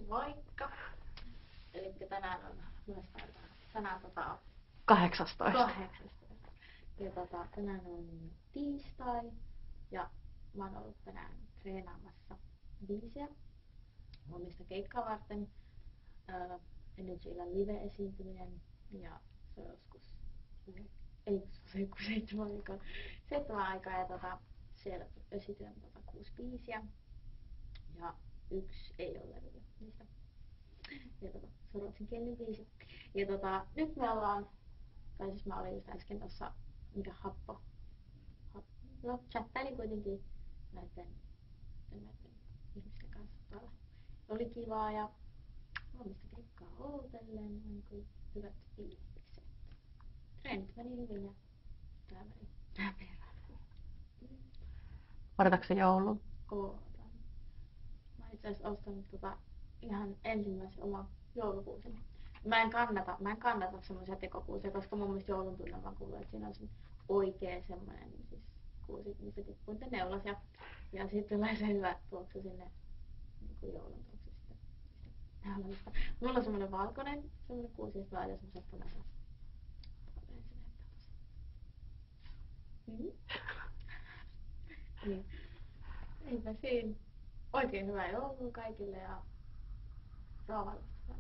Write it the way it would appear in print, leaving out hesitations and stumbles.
Moikka! Elikkä tänään on myös tänään 18. 18. Ja tänään on tiistai ja mä oon ollut tänään treenaamassa biisiä omista keikkaa varten. Energyllä live-esiintyminen ja se on joskus ei kun 7 aikaa ja siellä esitän 6 biisiä ja 1 ei ole levyllä niistä. Ja se on ruotsinkielinen biisi. Ja nyt me ollaan, tai siis mä olin just äsken tossa, chattailin kuitenkin näiden ihmisten kanssa tuolla. Oli kivaa ja omista keikkaa ootellen, niin hyvät fiilikset. Treenit meni hyvin ja tää meni perään. Odotatko joulun? Ootan. Mä itse asiassa ostanut ihan ensimmäisen oman joulukuusen. Mä en kannata semmoisia tekokuusia, koska mun mielestä joulun tunnelma kuuluu, että siinä on se oikee semmoinen siis kuusi, missä tippuu niitä neulas ja sitten tulee se hyvä tuoksu sinne niin joulun tuoksu sitten neulasta. Mulla on semmoinen valkoinen semmoinen kuusi, ja sitten laitan semmoisen punaisen. Niin. Eipä siinä. Oikein hyvää joulua kaikille ja rauhallista.